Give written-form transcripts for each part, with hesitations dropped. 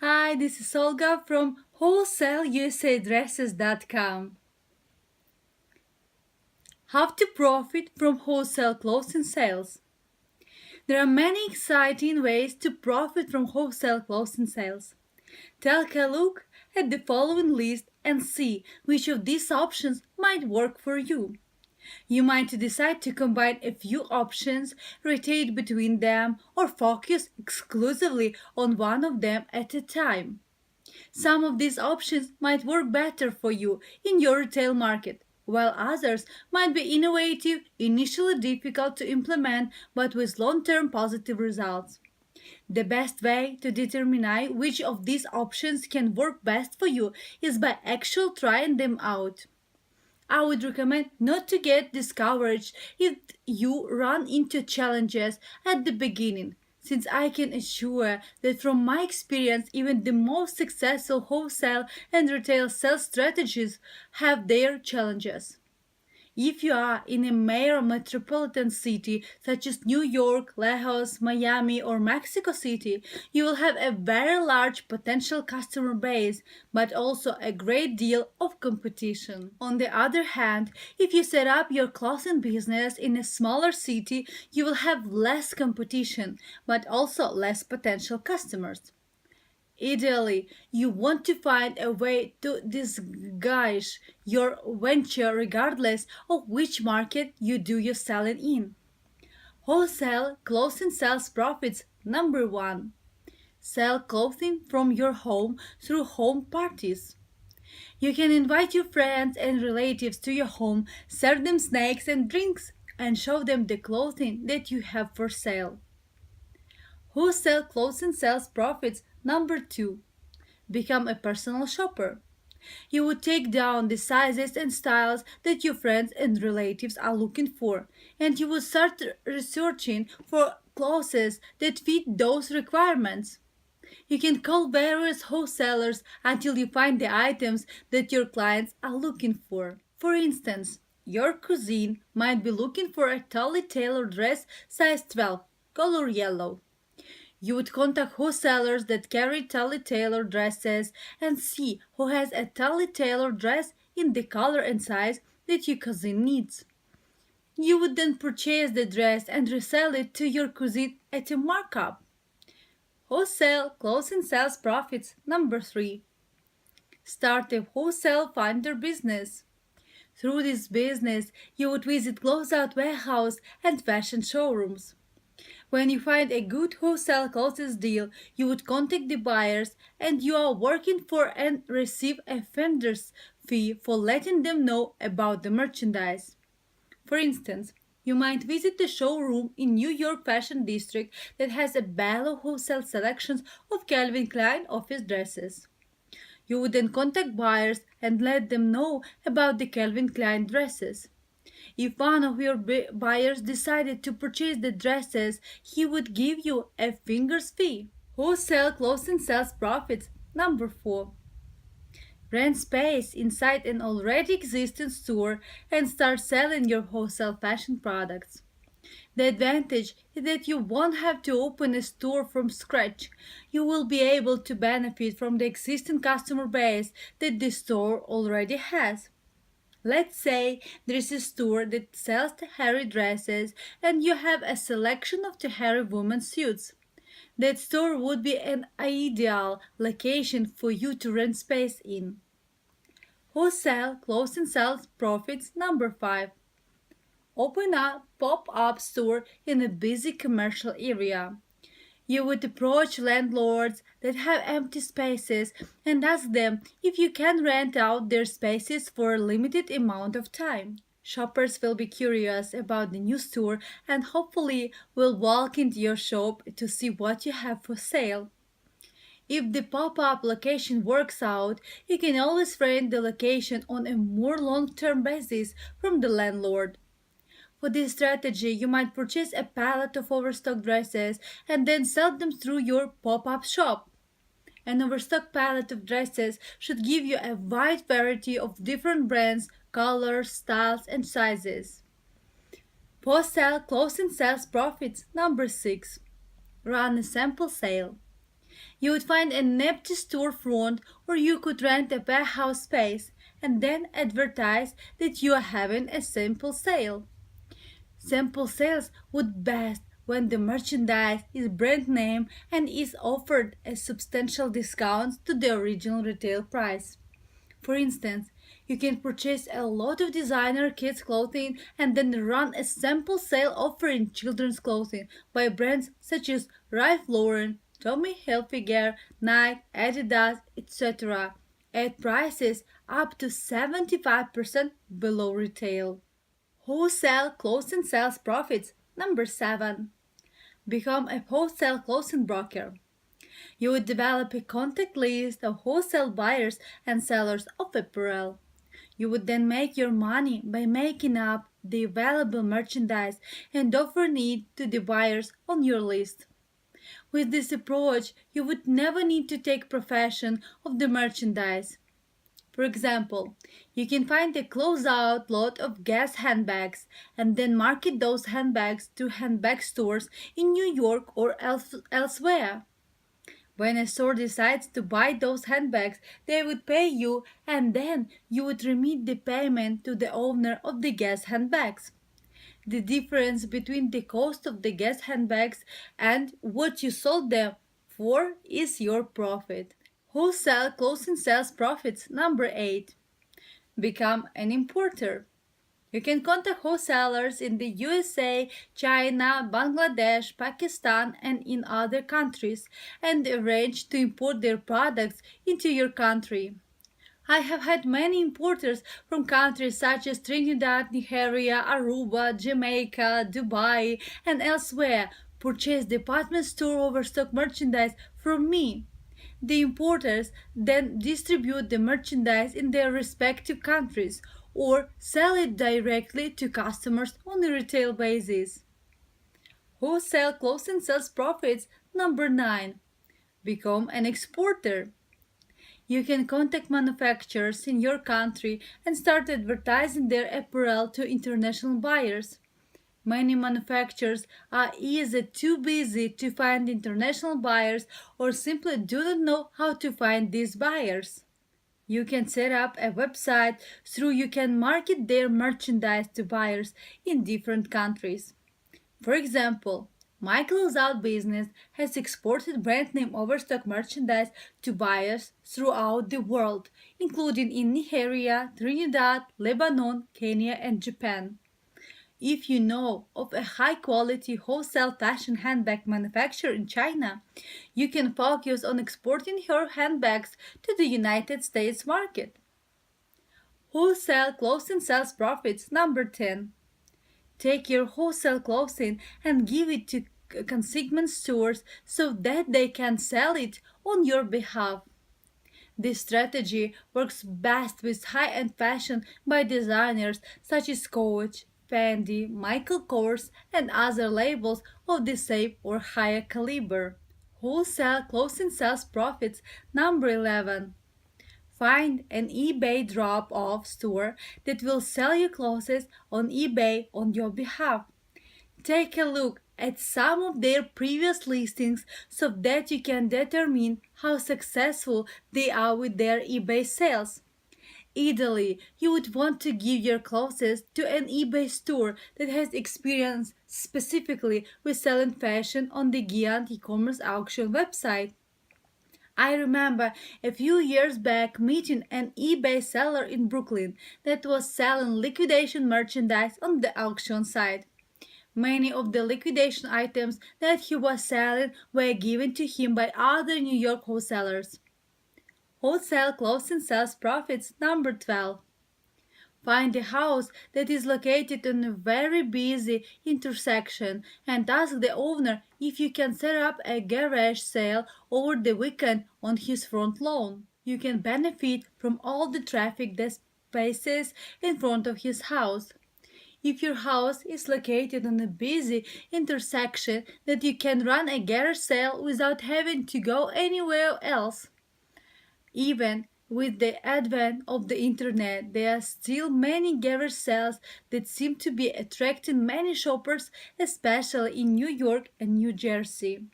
Hi, this is Olga from wholesaleUSAdresses.com. How to profit from wholesale clothing sales. There are many exciting ways to profit from wholesale clothing sales. Take a look at the following list and see which of these options might work for you. You might decide to combine a few options, rotate between them, or focus exclusively on one of them at a time. Some of these options might work better for you in your retail market, while others might be innovative, initially difficult to implement, but with long term positive results. The best way to determine which of these options can work best for you is by actually trying them out. I would recommend not to get discouraged if you run into challenges at the beginning, since I can assure that from my experience, even the most successful wholesale and retail sales strategies have their challenges. If you are in a major metropolitan city such as New York, Lagos, Miami, or Mexico City, you will have a very large potential customer base, but also a great deal of competition. On the other hand, if you set up your clothing business in a smaller city, you will have less competition, but also less potential customers. Ideally, you want to find a way to disguise your venture regardless of which market you do your selling in. Wholesale clothing sales profits number 1. Sell clothing from your home through home parties. You can invite your friends and relatives to your home, serve them snacks and drinks, and show them the clothing that you have for sale. Wholesale clothing sales profits number 2. Become a personal shopper. You would take down the sizes and styles that your friends and relatives are looking for, and you would start researching for clothes that fit those requirements. You can call various wholesalers until you find the items that your clients are looking for. For instance, your cousin might be looking for a totally tailored dress size 12, color yellow. You would contact wholesalers that carry tailored dresses and see who has a tailored dress in the color and size that your cousin needs. You would then purchase the dress and resell it to your cousin at a markup. Wholesale clothing sales profits number 3. Start a wholesale finder business. Through this business, you would visit Closeout warehouse and fashion showrooms. When you find a good wholesale clothes deal, you would contact the buyers and you are working for and receive a vendor's fee for letting them know about the merchandise. For instance, you might visit the showroom in New York Fashion District that has a barrel wholesale selections of Calvin Klein office dresses. You would then contact buyers and let them know about the Calvin Klein dresses. If one of your buyers decided to purchase the dresses, he would give you a finder's fee. Wholesale clothing sales profits number 4. Rent space inside an already existing store and start selling your wholesale fashion products. The advantage is that you won't have to open a store from scratch. You will be able to benefit from the existing customer base that the store already has. Let's say there is a store that sells hairy dresses and you have a selection of the hairy women's suits. That store would be an ideal location for you to rent space in. Wholesale clothing sales profits number 5. Open a pop-up store in a busy commercial area. You would approach landlords that have empty spaces and ask them if you can rent out their spaces for a limited amount of time. Shoppers will be curious about the new store and hopefully will walk into your shop to see what you have for sale. If the pop-up location works out, you can always rent the location on a more long-term basis from the landlord. For this strategy, you might purchase a pallet of overstock dresses and then sell them through your pop-up shop. An overstock pallet of dresses should give you a wide variety of different brands, colors, styles, and sizes. Post-sale clothing sales profits number 6. Run a sample sale. You would find an empty storefront, or you could rent a warehouse space and then advertise that you are having a sample sale. Sample sales would best when the merchandise is brand name and is offered at substantial discounts to the original retail price. For instance, you can purchase a lot of designer kids clothing and then run a sample sale offering children's clothing by brands such as Ralph Lauren, Tommy Hilfiger, Nike, Adidas, etc. at prices up to 75% below retail. Wholesale clothing sales profits. Number 7. Become a wholesale clothing broker. You would develop a contact list of wholesale buyers and sellers of apparel. You would then make your money by making up the available merchandise and offering it to the buyers on your list. With this approach, you would never need to take possession of the merchandise. For example, you can find a closeout lot of Guess handbags and then market those handbags to handbag stores in New York or elsewhere. When a store decides to buy those handbags, they would pay you and then you would remit the payment to the owner of the Guess handbags. The difference between the cost of the Guess handbags and what you sold them for is your profit. Wholesale clothing sales profits. Number 8. Become an importer. You can contact wholesalers in the USA, China, Bangladesh, Pakistan, and in other countries and arrange to import their products into your country. I have had many importers from countries such as Trinidad, Nigeria, Aruba, Jamaica, Dubai, and elsewhere purchase department store overstock merchandise from me. The importers then distribute the merchandise in their respective countries or sell it directly to customers on a retail basis. Wholesale clothing sales profits. Number 9. Become an exporter. You can contact manufacturers in your country and start advertising their apparel to international buyers. Many manufacturers are either too busy to find international buyers or simply do not know how to find these buyers. You can set up a website through you can market their merchandise to buyers in different countries. For example, my Closeout business has exported brand name overstock merchandise to buyers throughout the world, including in Nigeria, Trinidad, Lebanon, Kenya, and Japan. If you know of a high quality wholesale fashion handbag manufacturer in China, you can focus on exporting your handbags to the United States market. Wholesale clothing sales profits. Number 10. Take your wholesale clothing and give it to consignment stores so that they can sell it on your behalf. This strategy works best with high-end fashion by designers such as Coach, Fendi, Michael Kors, and other labels of the same or higher caliber. Wholesale clothing sales profits. Number 11. Find an eBay drop-off store that will sell your clothes on eBay on your behalf. Take a look at some of their previous listings so that you can determine how successful they are with their eBay sales. Ideally, you would want to give your clothes to an eBay store that has experience specifically with selling fashion on the Giant e-commerce auction website. I remember a few years back meeting an eBay seller in Brooklyn that was selling liquidation merchandise on the auction site. Many of the liquidation items that he was selling were given to him by other New York wholesalers. Wholesale clothing sales profits. Number 12. Find a house that is located on a very busy intersection and ask the owner if you can set up a garage sale over the weekend on his front lawn. You can benefit from all the traffic that passes in front of his house. If your house is located on a busy intersection, that you can run a garage sale without having to go anywhere else. Even with the advent of the internet, there are still many garage sales that seem to be attracting many shoppers, especially in New York and New Jersey.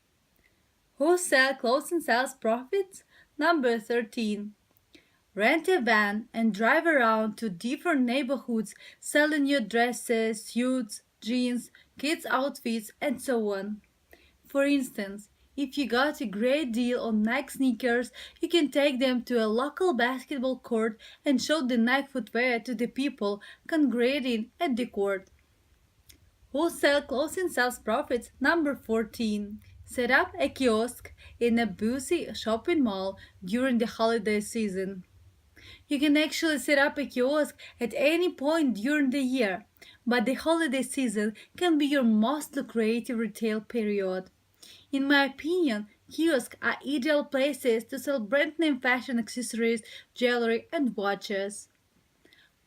Wholesale clothing sales profits. Number 13. Rent a van and drive around to different neighborhoods selling your dresses, suits, jeans, kids' outfits, and so on. For instance, if you got a great deal on Nike sneakers, you can take them to a local basketball court and show the Nike footwear to the people congregating at the court. Wholesale clothing sales profits. Number 14. Set up a kiosk in a busy shopping mall during the holiday season. You can actually set up a kiosk at any point during the year, but the holiday season can be your most lucrative retail period. In my opinion, kiosks are ideal places to sell brand name fashion accessories, jewelry, and watches.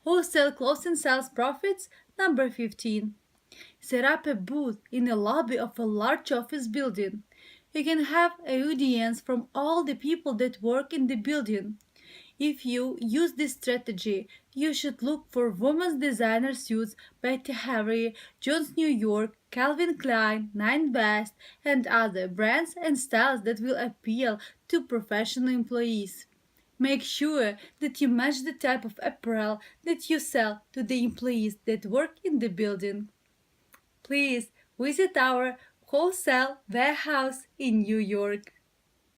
Wholesale clothing sales profits. Number 15. Set up a booth in the lobby of a large office building. You can have an audience from all the people that work in the building. If you use this strategy, you should look for women's designer suits by Harry, Jones New York, Calvin Klein, Nine West, and other brands and styles that will appeal to professional employees. Make sure that you match the type of apparel that you sell to the employees that work in the building. Please visit our wholesale warehouse in New York.